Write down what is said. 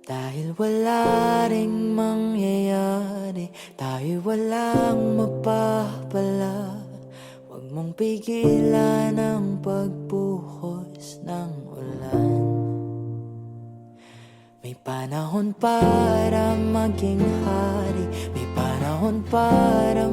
Dahil wala ring mangyayari, tayo'y walang mapapala. Huwag mong pigilan ang pagbuhos ng ulan. May panahon para maging hari, may panahon para